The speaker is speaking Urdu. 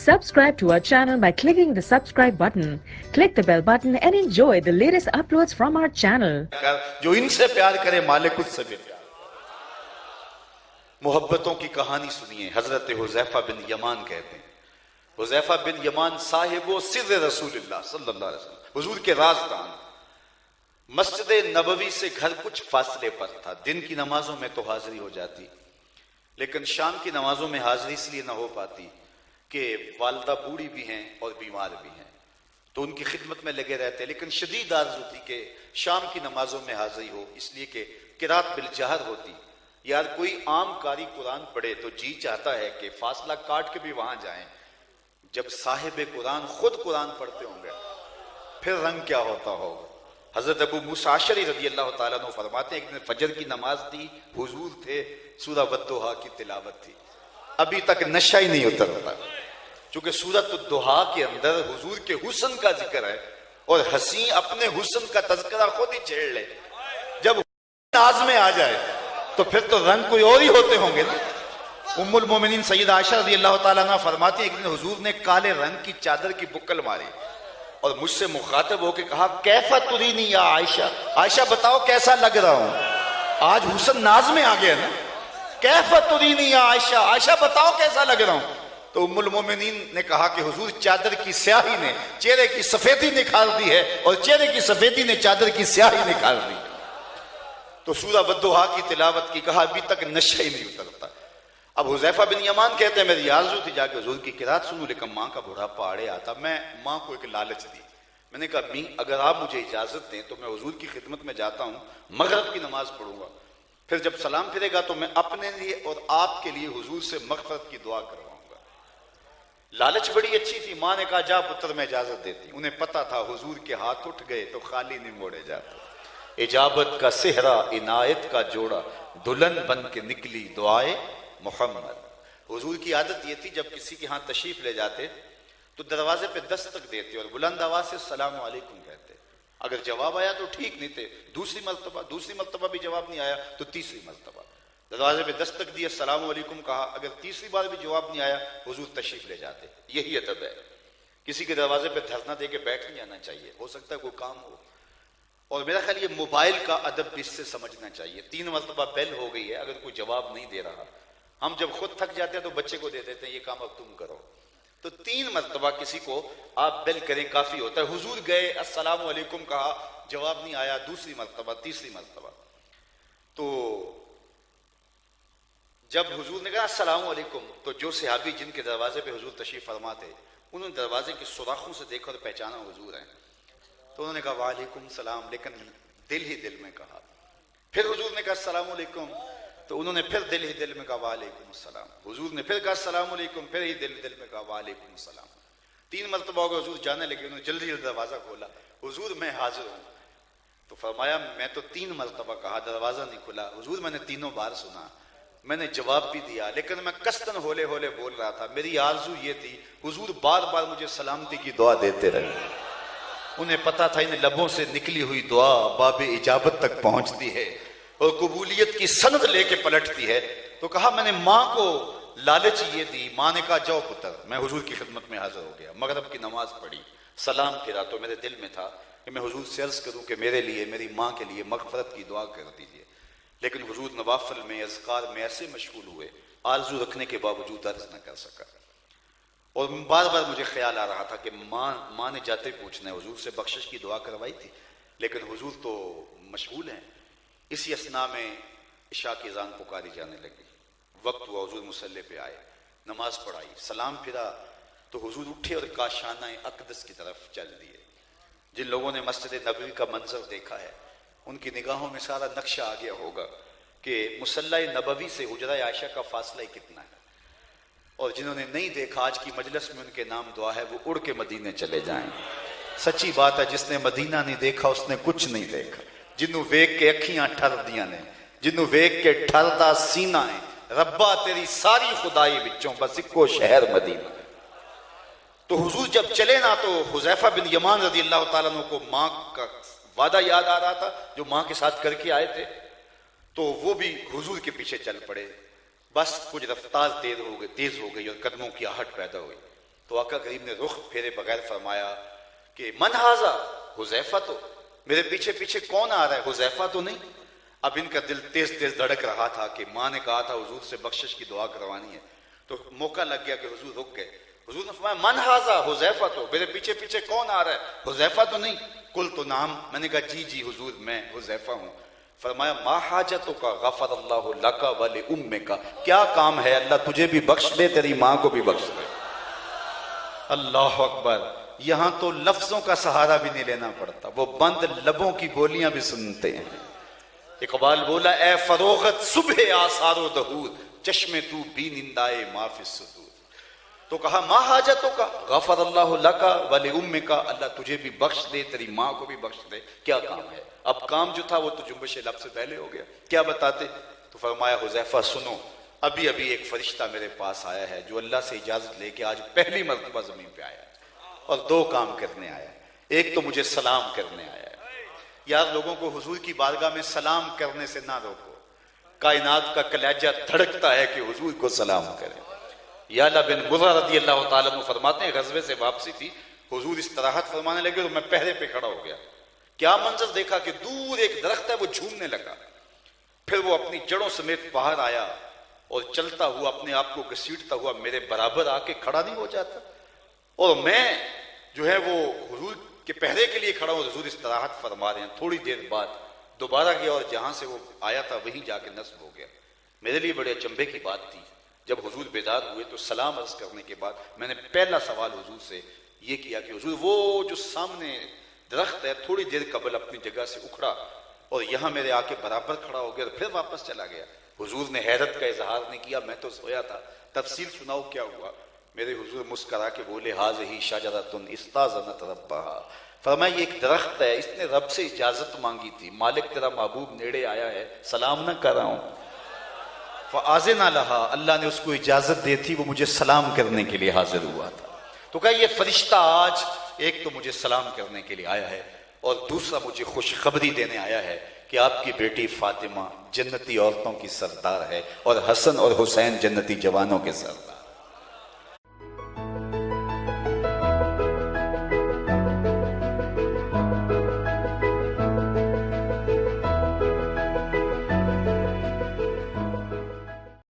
Subscribe to our channel by clicking the subscribe button. Click the bell button and enjoy the latest uploads from our channel. جو ان سے پیار کرے مالک اس سے بھی پیار. محبتوں کی کہانی سنیے. حضرت حذیفہ بن یمان کہتے ہیں, حذیفہ بن یمان صاحب و سر رسول اللہ صلی اللہ علیہ وسلم, حضور کے رازدان. مسجد نبوی سے گھر کچھ فاصلے پر تھا. دن کی نمازوں میں تو حاضری ہو جاتی, لیکن شام کی نمازوں میں حاضری اس لیے نہ ہو پاتی کہ والدہ بوڑھی بھی ہیں اور بیمار بھی ہیں, تو ان کی خدمت میں لگے رہتے. لیکن شدید آرزو تھی کہ شام کی نمازوں میں حاضری ہو, اس لیے کہ قرات بالجہر ہوتی. یار کوئی عام قاری قرآن پڑھے تو جی چاہتا ہے کہ فاصلہ کاٹ کے بھی وہاں جائیں. جب صاحب قرآن خود قرآن پڑھتے ہوں گے پھر رنگ کیا ہوتا ہوگا. حضرت ابو موسیٰ اشعری رضی اللہ تعالیٰ عنہ فرماتے ہیں, ایک دن فجر کی نماز تھی, حضور تھے, سورہ والضحیٰ کی تلاوت تھی, ابھی تک نشہ ہی نہیں اترتا, چونکہ سورۃ الضحیٰ کے اندر حضور کے حسن کا ذکر ہے, اور حسین اپنے حسن کا تذکرہ خود ہی چھیڑ لے. جب ناز میں آ جائے تو پھر تو رنگ کوئی اور ہی ہوتے ہوں گے نا. ام المومنین سیدہ عائشہ رضی اللہ تعالیٰ عنہ فرماتی ہیں, ایک دن حضور نے کالے رنگ کی چادر کی بکل ماری اور مجھ سے مخاطب ہو کے کہا, کیف ترینی یا عائشہ, عائشہ بتاؤ کیسا لگ رہا ہوں. آج حسن ناز میں آ گیا نا. کیف ترینی یا عائشہ, عائشہ بتاؤ کیسا لگ رہا ہوں. تو ام المومنین نے کہا کہ حضور چادر کی سیاہی نے چہرے کی سفیدی نکھار دی ہے, اور چہرے کی سفیدی نے چادر کی سیاہی نکھار دی. تو سورہ والضحیٰ کی تلاوت کی, کہا ابھی تک نشہ ہی نہیں اترتا. اب حذیفہ بن یمان کہتے ہیں, میری آرزو تھی جا کے حضور کی قرات سنوں, لیکن ماں کا بڑھاپا آڑے آتا. میں ماں کو ایک لالچ دی, میں نے کہا امی اگر آپ مجھے اجازت دیں تو میں حضور کی خدمت میں جاتا ہوں, مغرب کی نماز پڑھوں گا, پھر جب سلام پھرے گا تو میں اپنے لیے اور آپ کے لیے حضور سے مغفرت کی دعا کرواؤں گا. لالچ بڑی اچھی تھی. ماں نے کہا جا پتر میں اجازت دیتی. انہیں پتا تھا حضور کے ہاتھ اٹھ گئے تو خالی نہیں موڑے جاتے. اجابت کا صحرا عنایت کا جوڑا, دلہن بن کے نکلی دعائے محمد. حضور کی عادت یہ تھی, جب کسی کے ہاں تشریف لے جاتے تو دروازے پہ دستک دیتے اور بلند آواز سے السلام علیکم کہتے. اگر جواب آیا تو ٹھیک, نہیں تھے دوسری مرتبہ بھی جواب نہیں آیا تو تیسری مرتبہ دروازے پہ دستک دی, السلام علیکم کہا. اگر تیسری بار بھی جواب نہیں آیا حضور تشریف لے جاتے. یہی ادب ہے. کسی کے دروازے پہ دھرنا دے کے بیٹھ نہیں جانا چاہیے, ہو سکتا ہے کوئی کام ہو. اور میرا خیال یہ موبائل کا ادب بھی اس سے سمجھنا چاہیے. 3 مرتبہ بیل ہو گئی ہے, اگر کوئی جواب نہیں دے رہا, ہم جب خود تھک جاتے ہیں تو بچے کو دے دیتے ہیں, یہ کام اب تم کرو. تو 3 مرتبہ کسی کو آپ بیل کریں کافی ہوتا ہے. حضور گئے, السلام علیکم کہا, جواب نہیں آیا, دوسری مرتبہ, تیسری مرتبہ. تو جب حضور نے کہا السلام علیکم, تو جو صحابی جن کے دروازے پہ حضور تشریف فرما تھے, انہوں نے دروازے کی سوراخوں سے دیکھا اور پہچانا حضور ہیں. تو انہوں نے کہا وعلیکم السلام, لیکن دل ہی دل میں کہا. پھر حضور نے کہا السلام علیکم, تو انہوں نے پھر دل ہی دل میں کہا وعلیکم السلام. حضور نے پھر کہا السلام علیکم, پھر ہی دل دل میں کہا وعلیکم السلام. 3 مرتبہ ہو گئے, حضور جانے لگے. انہوں نے جلدی جلدی دروازہ کھولا, حضور میں حاضر ہوں. تو فرمایا میں تو 3 مرتبہ کہا, دروازہ نہیں کھلا. حضور میں نے تینوں بار سنا, میں نے جواب بھی دیا, لیکن میں قصداً ہولے ہولے بول رہا تھا. میری آرزو یہ تھی حضور بار بار مجھے سلامتی کی دعا دیتے رہے. انہیں پتا تھا ان لبوں سے نکلی ہوئی دعا باب اجابت تک پہنچتی ہے اور قبولیت کی سند لے کے پلٹتی ہے. تو کہا میں نے ماں کو لالچ یہ دی. ماں نے کہا جاؤ پتر. میں حضور کی خدمت میں حاضر ہو گیا, مغرب کی نماز پڑھی, سلام پھرا, تو میرے دل میں تھا کہ میں حضور سے عرض کروں کہ میرے لیے, میری ماں کے لیے مغفرت کی دعا کر دیجیے. لیکن حضور نوافل میں, اذکار میں ایسے مشغول ہوئے, آرزو رکھنے کے باوجود عرض نہ کر سکا. اور بار بار مجھے خیال آ رہا تھا کہ ماں نے جاتے پوچھنا ہے, حضور سے بخشش کی دعا کروائی تھی, لیکن حضور تو مشغول ہیں. اسی اثناء میں عشاء کی اذان پکاری جانے لگی. وقت ہوا, حضور مصلی پہ آئے, نماز پڑھائی, سلام پھرا, تو حضور اٹھے اور کاشانہ اقدس کی طرف چل دیے. جن لوگوں نے مسجد نبوی کا منظر دیکھا ہے ان کی نگاہوں میں سارا نقشہ آ گیا ہوگا کہ مصلی نبوی سے حجرہ عائشہ کا فاصلہ ہی کتنا ہے. اور جنہوں نے نہیں دیکھا, آج کی مجلس میں ان کے نام دعا ہے, وہ اڑ کے مدینے چلے جائیں. سچی بات ہے, جس نے مدینہ نہیں دیکھا اس نے کچھ نہیں دیکھا. جنہوں ویک کے اکھیاں ٹھر دیاں نے, جنہوں ویک کے ٹھردا سینہ ہے, ربا تیری ساری خدائی بچوں بس اکو شہر مدینہ. تو حضور جب چلے نا, تو حذیفہ بن یمان رضی اللہ تعالیٰ عنہ کو ماں کا وعدہ یاد آ رہا تھا جو ماں کے ساتھ کر کے آئے تھے. تو وہ بھی حضور کے پیچھے چل پڑے. بس کچھ رفتار تیز ہو گئی اور قدموں کی آہٹ پیدا ہوئی. تو آقا کریم نے رخ پھیرے بغیر فرمایا کہ من ھذا، حذیفہ تو، میرے پیچھے پیچھے کون آ رہا ہے؟ حذیفہ تو نہیں؟ اب ان کا دل تیز تیز دھڑک رہا تھا کہ ماں نے کہا تھا حضور سے بخشش کی دعا کروانی ہے، تو موقع لگ گیا کہ حضور رک گئے. حضور نے فرمایا من ھذا، حذیفہ تو، میرے پیچھے پیچھے کون آ رہا ہے؟ حذیفہ تو نہیں؟ قلت نعم، میں نے کہا جی جی حضور میں حذیفہ ہوں. فرمایا ما حاجتک غفر اللہ لک ولامک، کیا کام ہے؟ اللہ تجھے بھی بخش دے، تیری ماں کو بھی بخش دے. اللہ اکبر. یہاں تو لفظوں کا سہارا بھی نہیں لینا پڑتا، وہ بند لبوں کی بولیاں بھی سنتے ہیں. اقبال بولا اے فروغت صبح آثار و دہور، چشم تو بی نندائے ما فی الصدور. تو کہا ما حاجتوں کا غفر اللہ لک ولامک، اللہ تجھے بھی بخش دے، تیری ماں کو بھی بخش دے. کیا کام ہے؟ اب کام جو تھا وہ تو جنبش لب سے پہلے ہو گیا، کیا بتاتے؟ تو فرمایا حذیفہ سنو، ابھی ابھی ایک فرشتہ میرے پاس آیا ہے جو اللہ سے اجازت لے کے آج پہلی مرتبہ زمین پہ آیا ہے، اور دو کام کرنے آیا ہے. ایک تو مجھے سلام کرنے آیا ہے. یار لوگوں کو حضور کی بارگاہ میں سلام کرنے سے نہ روکو، کائنات کا کلیجہ دھڑکتا ہے کہ حضور کو سلام کرے. یعلا بن مرہ رضی اللہ تعالیٰ عنہ فرماتے ہیں غزوے سے واپسی تھی، حضور استراحت فرمانے لگے تو میں پہرے پہ کھڑا ہو گیا. کیا منظر دیکھا کہ دور ایک درخت ہے وہ جھومنے لگا، پھر وہ اپنی جڑوں سمیت باہر آیا اور چلتا ہوا اپنے آپ کو گھسیٹتا ہوا میرے برابر آ کے کھڑا نہیں ہو جاتا، اور میں جو ہے وہ حضور کے پہرے کے لیے کھڑا ہوں. حضور استراحت فرما رہے ہیں. تھوڑی دیر بعد دوبارہ گیا اور جہاں سے وہ آیا تھا وہیں جا کے نصب ہو گیا. میرے لیے بڑے اچنبھے کی بات تھی. جب حضور بیدار ہوئے تو سلام عرض کرنے کے بعد میں نے پہلا سوال حضور سے یہ کیا کہ حضور وہ جو سامنے درخت ہے تھوڑی دیر قبل اپنی جگہ سے اکھڑا اور یہاں میرے آ کے برابر کھڑا ہو گیا اور پھر واپس چلا گیا. حضور نے حیرت کا اظہار نہیں کیا، میں تو سویا تھا. تفصیل سناؤ کیا ہوا؟ میرے حضور مسکرا کے بولے ھذہ شجرۃ استاذنت ربھا، فرمایا یہ ایک درخت ہے، اس نے رب سے اجازت مانگی تھی، مالک تیرا محبوب نیڑے آیا ہے، سلام نہ کر رہا ہوں. فآذن لھا، اللہ نے اس کو اجازت دی تھی، وہ مجھے سلام کرنے کے لیے حاضر ہوا تھا. تو کہا یہ فرشتہ آج ایک تو مجھے سلام کرنے کے لیے آیا ہے اور دوسرا مجھے خوشخبری دینے آیا ہے کہ آپ کی بیٹی فاطمہ جنتی عورتوں کی سردار ہے اور حسن اور حسین جنتی جوانوں کے سردار.